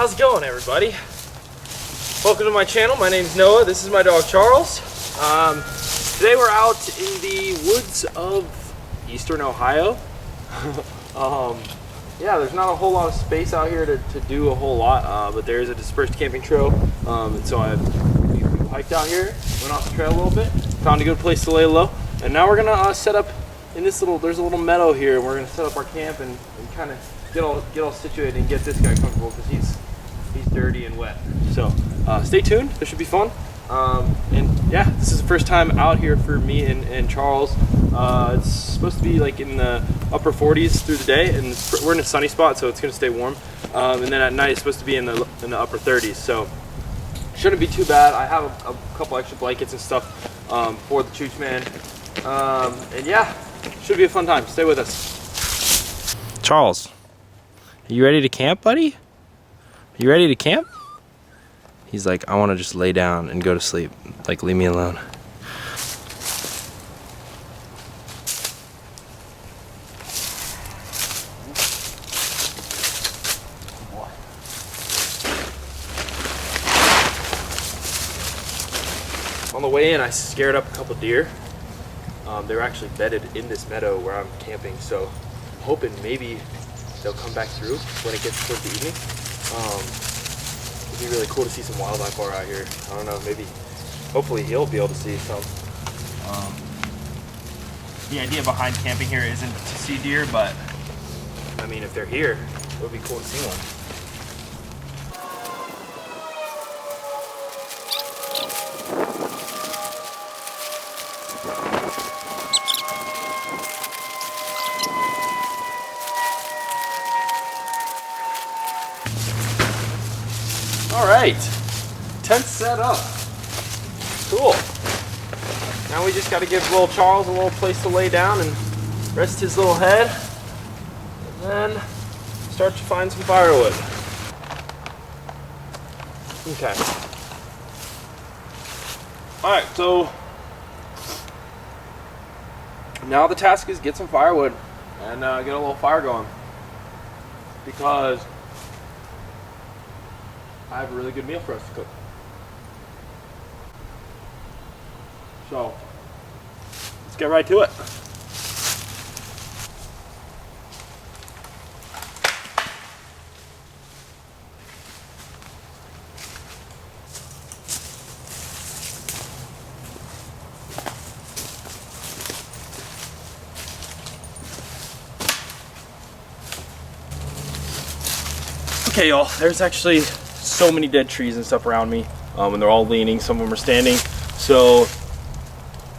How's it going, everybody? Welcome to my channel. My name's Noah. This is my dog Charles. Today we're out in the woods of eastern Ohio. Yeah, there's not a whole lot of space out here to do a whole lot, but there is a dispersed camping trail. And so we hiked out here, went off the trail a little bit, found a good place to lay low, and now we're gonna set up in this there's a little meadow here, and we're gonna set up our camp and kind of get all situated and get this guy comfortable because he's dirty and wet. So stay tuned. This should be fun. And yeah, this is the first time out here for me and Charles. It's supposed to be like in the upper 40s through the day, and we're in a sunny spot, so it's gonna stay warm. And then at night it's supposed to be in the upper 30s, so shouldn't be too bad. I have a couple extra blankets and stuff for the Chooch Man. And yeah, should be a fun time. Stay with us. Charles, are you ready to camp, buddy? Are you ready to camp? He's like, I want to just lay down and go to sleep. Like, leave me alone. On the way in, I scared up a couple deer. They were actually bedded in this meadow where I'm camping, so I'm hoping maybe they'll come back through when it gets towards the evening. It'd be really cool to see some wildlife while we're out here. I don't know, maybe, hopefully he'll be able to see some. The idea behind camping here isn't to see deer, but I mean, if they're here, it would be cool to see one. All right, tent set up. Cool. Now we just got to give little Charles a little place to lay down and rest his little head, and then start to find some firewood. Okay. All right, so now the task is get some firewood and get a little fire going, because I have a really good meal for us to cook. So, let's get right to it. Okay, y'all, there's actually so many dead trees and stuff around me, and they're all leaning. Some of them are standing, so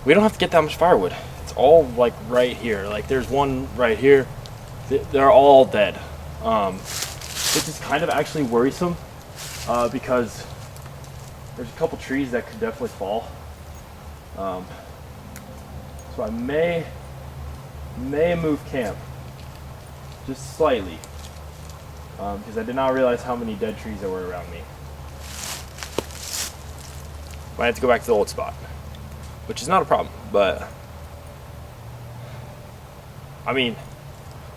we don't have to get that much firewood. It's all like right here. Like there's one right here. They're all dead. This is kind of actually worrisome because there's a couple trees that could definitely fall. So I may move camp just slightly. Because I did not realize how many dead trees there were around me. Might have to go back to the old spot, which is not a problem, but I mean,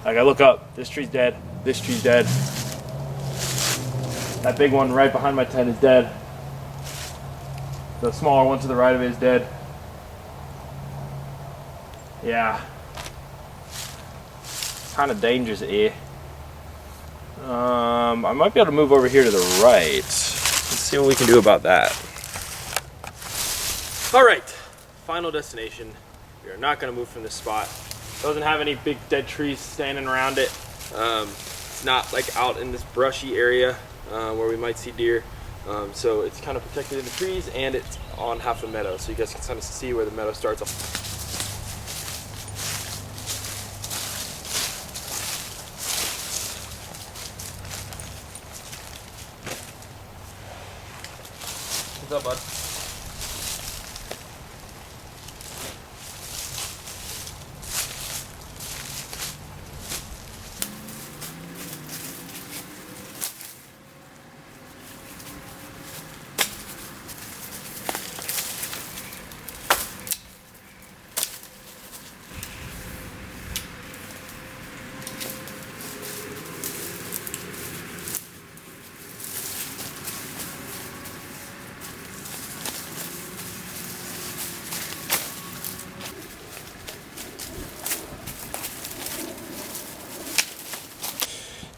like I look up, this tree's dead, this tree's dead, that big one right behind my tent is dead, the smaller one to the right of it is dead. Yeah, it's kind of dangerous here. I might be able to move over here to the right. Let's see what we can do about that. All right, final destination. We are not going to move from this spot. It doesn't have any big dead trees standing around it. It's not like out in this brushy area where we might see deer. So it's kind of protected in the trees, and it's on half a meadow, so you guys can kind of see where the meadow starts. What's up, bud?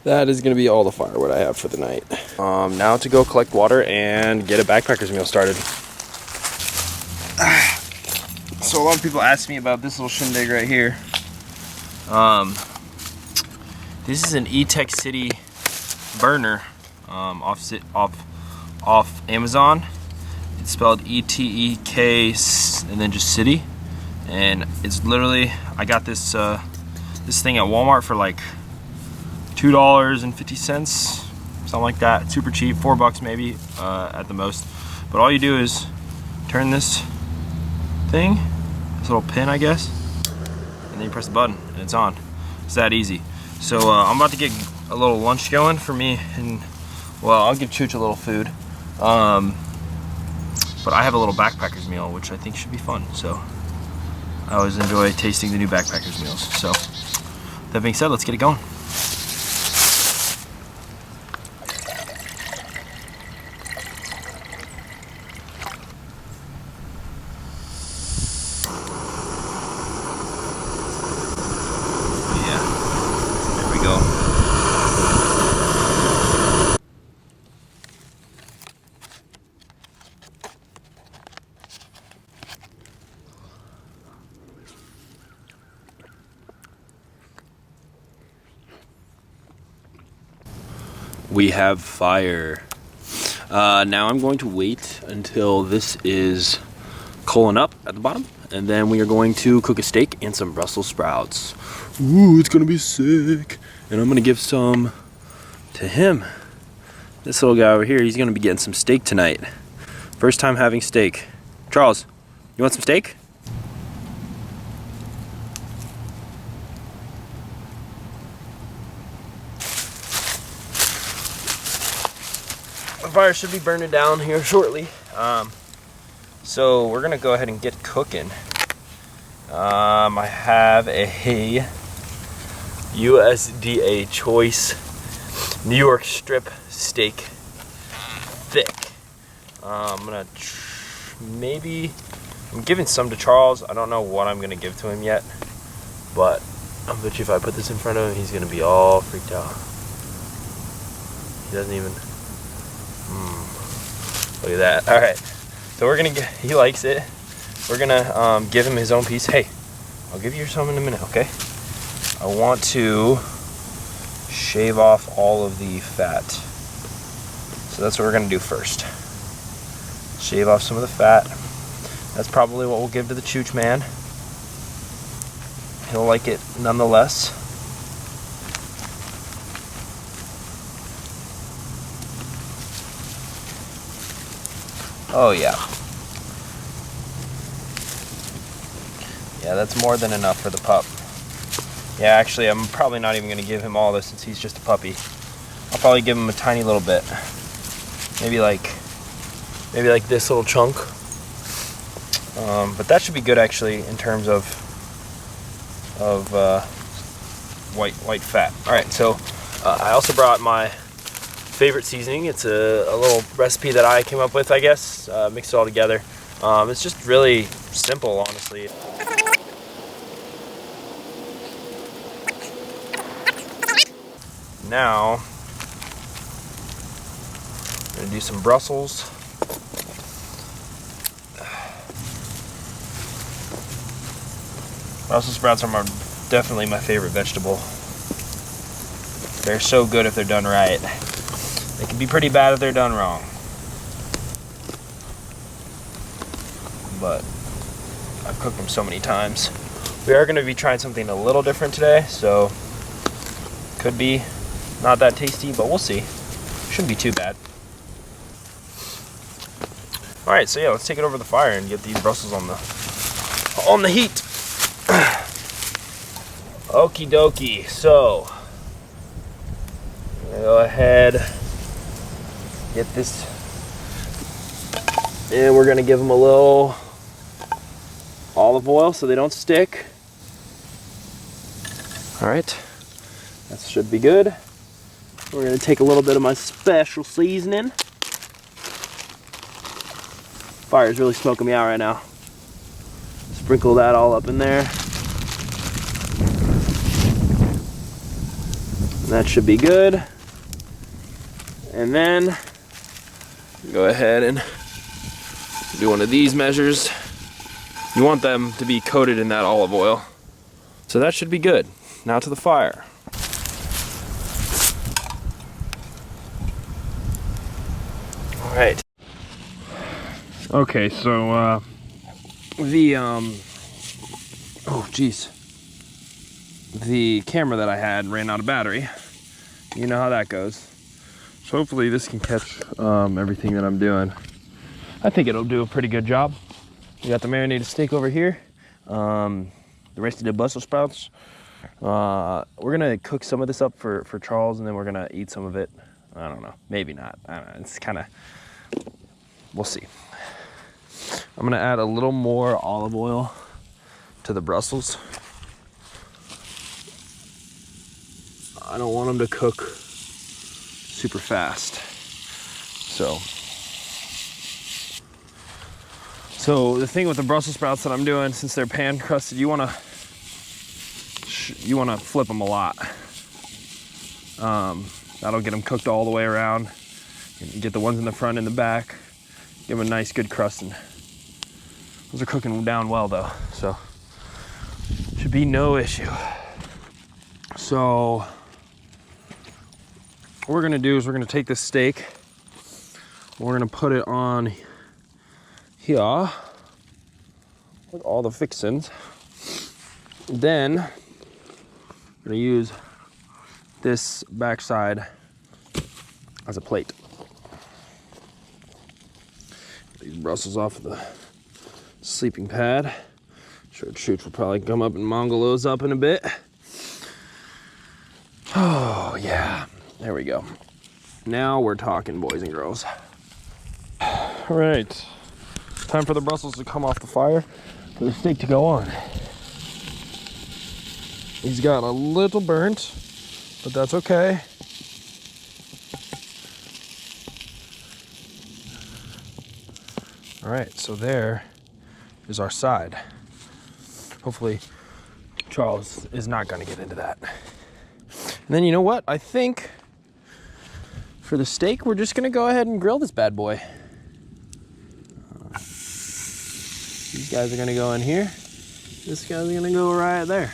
That is gonna be all the firewood I have for the night. Now to go collect water and get a backpacker's meal started. So a lot of people ask me about this little shindig right here. This is an E-Tech City burner off Amazon. It's spelled E-T-E-K and then just city. And it's literally, I got this this thing at Walmart for like $2.50, something like that. Super cheap, $4 maybe at the most. But all you do is turn this thing, this little pin I guess, and then you press the button and it's on. It's that easy. So I'm about to get a little lunch going for me, and well, I'll give Chooch a little food. But I have a little backpacker's meal, which I think should be fun. So I always enjoy tasting the new backpacker's meals. So that being said, let's get it going. We have fire. Now I'm going to wait until this is cooling up at the bottom, and then we are going to cook a steak and some Brussels sprouts. Ooh, it's gonna be sick. And I'm gonna give some to him. This little guy over here, he's gonna be getting some steak tonight. First time having steak. Charles, you want some steak? The fire should be burning down here shortly. So we're gonna go ahead and get cooking. I have a USDA Choice New York strip steak thick. I'm gonna I'm giving some to Charles. I don't know what I'm gonna give to him yet, but I bet you if I put this in front of him, he's gonna be all freaked out. He doesn't even. Look at that. All right, so we're gonna he likes it. We're gonna give him his own piece. Hey, I'll give you some in a minute, okay? I want to shave off all of the fat. So that's what we're gonna do first. Shave off some of the fat. That's probably what we'll give to the Chooch man. He'll like it nonetheless. Oh yeah. Yeah, that's more than enough for the pup. Yeah, actually, I'm probably not even going to give him all this since he's just a puppy. I'll probably give him a tiny little bit. Maybe like this little chunk. But that should be good actually in terms of white fat. All right, so I also brought my favorite seasoning. It's a little recipe that I came up with, I guess. Mixed it all together. It's just really simple, honestly. Now, I'm gonna do some Brussels. Brussels sprouts are definitely my favorite vegetable. They're so good if they're done right. They can be pretty bad if they're done wrong. But I've cooked them so many times. We are going to be trying something a little different today, so could be not that tasty, but we'll see. Shouldn't be too bad. All right, so yeah, let's take it over the fire and get these Brussels on the heat. Okie dokie. So I'm gonna go ahead, get this, and we're gonna give them a little olive oil so they don't stick. All right, that should be good. We're gonna take a little bit of my special seasoning. Fire's really smoking me out right now. Sprinkle that all up in there. That should be good. And then go ahead and do one of these measures. You want them to be coated in that olive oil. So that should be good. Now to the fire. All right. Okay, so the camera that I had ran out of battery. You know how that goes. So hopefully this can catch everything that I'm doing. I think it'll do a pretty good job. We got the marinated steak over here. The roasted Brussels sprouts. We're gonna cook some of this up for Charles, and then we're gonna eat some of it. I don't know, maybe not. I don't know. It's kind of, we'll see. I'm gonna add a little more olive oil to the Brussels. I don't want them to cook super fast. So the thing with the Brussels sprouts that I'm doing, since they're pan crusted, you wanna flip them a lot. That'll get them cooked all the way around. You get the ones in the front and the back, give them a nice good crust, and those are cooking down well though, so should be no issue. So what we're gonna do is we're gonna take this steak, we're gonna put it on here with all the fixings. Then I'm gonna use this backside as a plate. These Brussels off of the sleeping pad. Sure, Shoots will probably come up and mongle those up in a bit. Oh yeah, there we go. Now we're talking, boys and girls. All right. Time for the Brussels to come off the fire, for the steak to go on. He's got a little burnt, but that's okay. All right, so there is our side. Hopefully Charles is not gonna get into that. And then you know what? I think for the steak, we're just gonna go ahead and grill this bad boy. These guys are gonna go in here. This guy's gonna go right there.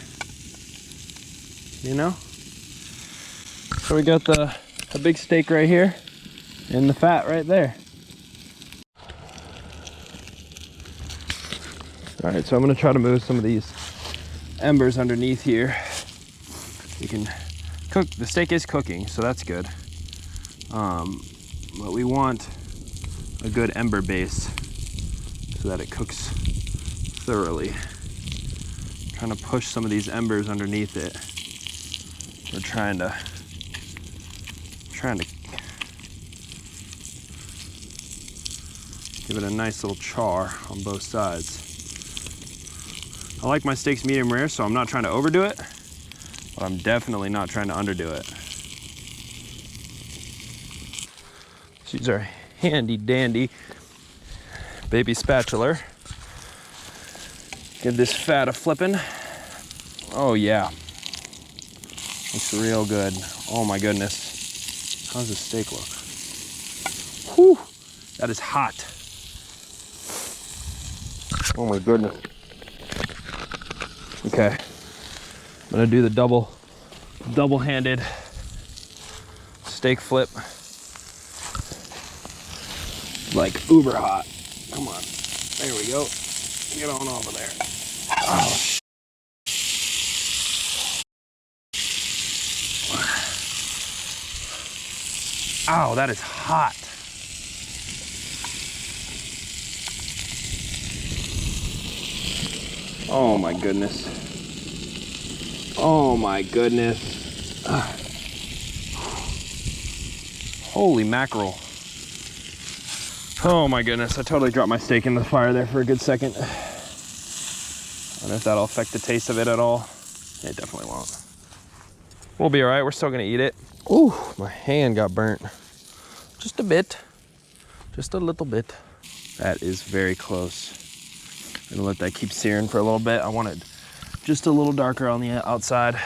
You know? So we got a big steak right here and the fat right there. All right, so I'm gonna try to move some of these embers underneath here. You can cook, the steak is cooking, so that's good. But we want a good ember base so that it cooks thoroughly. I'm trying to push some of these embers underneath it. We're trying to give it a nice little char on both sides. I like my steaks medium rare, so I'm not trying to overdo it, but I'm definitely not trying to underdo it. These are handy dandy baby spatula. Give this fat a flipping. Oh yeah. Looks real good. Oh my goodness. How's this steak look? Whew, that is hot. Oh my goodness. Okay, I'm gonna do the double-handed steak flip. Like uber hot. Come on, there we go. Get on over there. Oh, ow, that is hot. Oh my goodness. Oh my goodness. Holy mackerel. Oh my goodness, I totally dropped my steak in the fire there for a good second. I don't know if that'll affect the taste of it at all. It definitely won't. We'll be all right, we're still gonna eat it. Ooh, my hand got burnt. Just a bit, just a little bit. That is very close. I'm gonna let that keep searing for a little bit. I want it just a little darker on the outside.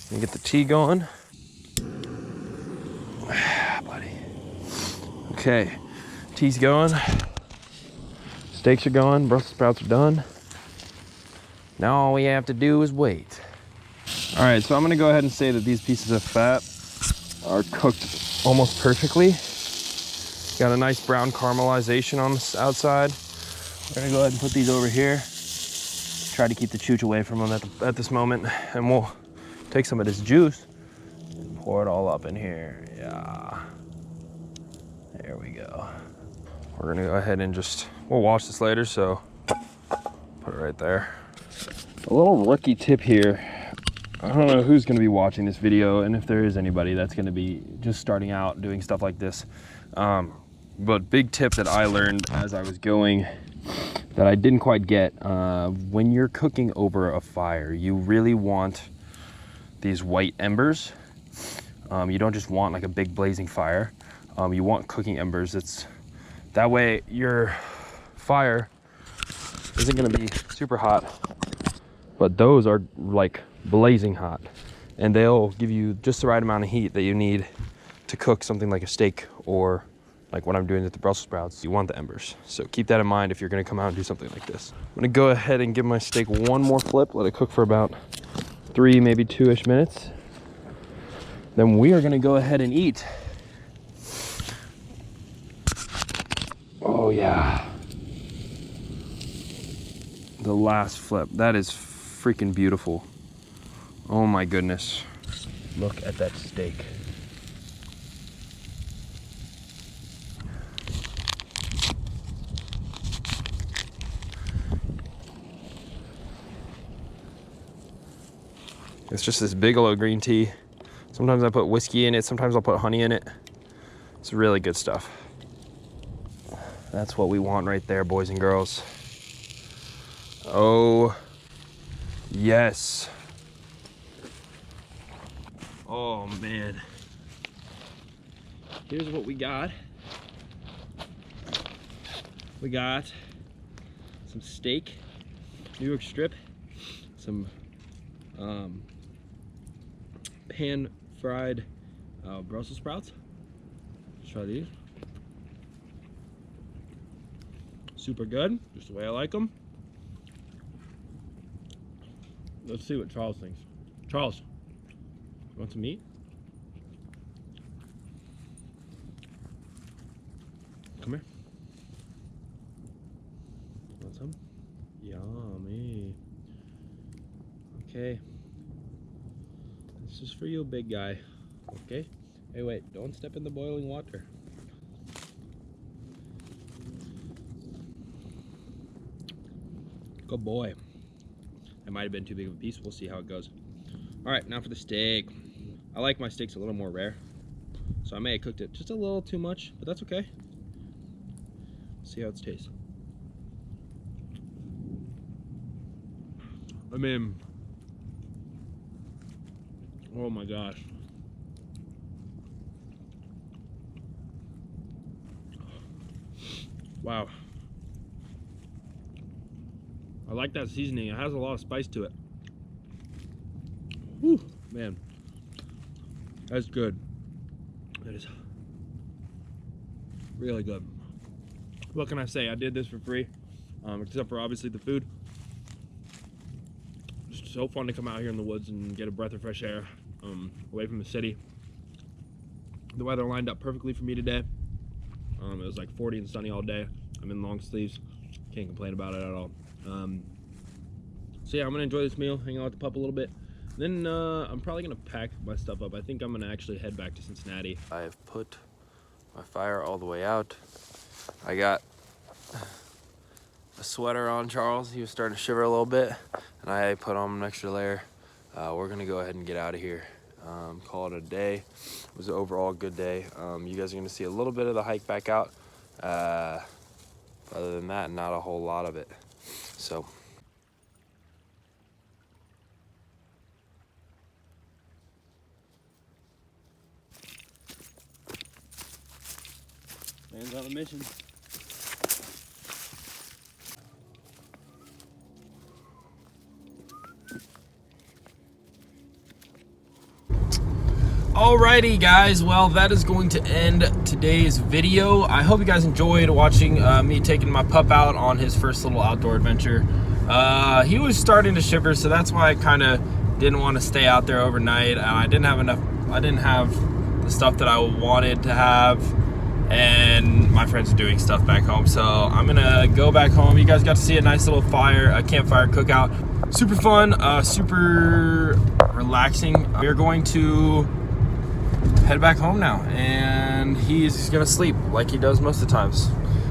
Gonna get the tea going. Okay, tea's going. Steaks are going, Brussels sprouts are done. Now all we have to do is wait. All right, so I'm gonna go ahead and say that these pieces of fat are cooked almost perfectly. Got a nice brown caramelization on the outside. We're gonna go ahead and put these over here. Try to keep the chooch away from them at this moment. And we'll take some of this juice and pour it all up in here. Yeah, there we go. We're gonna go ahead and we'll wash this later, so put it right there. A little rookie tip here. I don't know who's gonna be watching this video, and if there is anybody that's gonna be just starting out doing stuff like this. But big tip that I learned as I was going that I didn't quite get, when you're cooking over a fire, you really want these white embers. You don't just want like a big blazing fire. You want cooking embers. That way your fire isn't gonna be super hot, but those are like blazing hot, and they'll give you just the right amount of heat that you need to cook something like a steak, or like what I'm doing with the Brussels sprouts. You want the embers. So keep that in mind if you're gonna come out and do something like this. I'm gonna go ahead and give my steak one more flip, let it cook for about 3, maybe 2-ish minutes. Then we are gonna go ahead and eat. Oh yeah. The last flip, that is freaking beautiful. Oh my goodness. Look at that steak. It's just this Bigelow green tea. Sometimes I put whiskey in it, sometimes I'll put honey in it. It's really good stuff. That's what we want right there, boys and girls. Oh, yes. Oh man. Here's what we got. We got some steak, New York strip, some pan fried Brussels sprouts. Let's try these. Super good, just the way I like them. Let's see what Charles thinks. Charles, you want some meat? Come here. Want some? Yummy. Okay. This is for you, big guy. Okay? Hey, wait, don't step in the boiling water. Good boy. That might have been too big of a piece. We'll see how it goes. All right, now for the steak. I like my steaks a little more rare, so I may have cooked it just a little too much, but that's okay. See how it tastes. I mean, oh my gosh. Wow. I like that seasoning. It has a lot of spice to it. Whew, man. That's good. That is really good. What can I say? I did this for free, except for obviously the food. Just so fun to come out here in the woods and get a breath of fresh air, away from the city. The weather lined up perfectly for me today. It was like 40 and sunny all day. I'm in long sleeves. Can't complain about it at all. So yeah, I'm gonna enjoy this meal, hang out with the pup a little bit. Then I'm probably gonna pack my stuff up. I think I'm gonna actually head back to Cincinnati. I've put my fire all the way out. I got a sweater on Charles. He was starting to shiver a little bit, and I put on an extra layer. We're gonna go ahead and get out of here. Call it a day. It was an overall good day. You guys are gonna see a little bit of the hike back out. Other than that, not a whole lot of it. So. Man's on a mission. Alrighty guys, well that is going to end today's video. I hope you guys enjoyed watching me taking my pup out on his first little outdoor adventure. He was starting to shiver, so that's why I kind of didn't want to stay out there overnight. I didn't have the stuff that I wanted to have, and my friends are doing stuff back home, so I'm gonna go back home. You guys got to see a nice little campfire cookout. Super fun, super relaxing. We're going to head back home now, and he's gonna sleep like he does most of the times.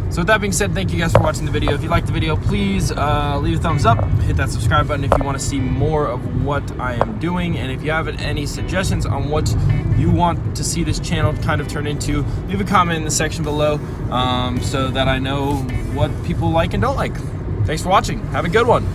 So with that being said, thank you guys for watching the video. If you liked the video, please leave a thumbs up, hit that subscribe button if you want to see more of what I am doing, and if you have any suggestions on what you want to see this channel kind of turn into, leave a comment in the section below so that I know what people like and don't like. Thanks for watching. Have a good one.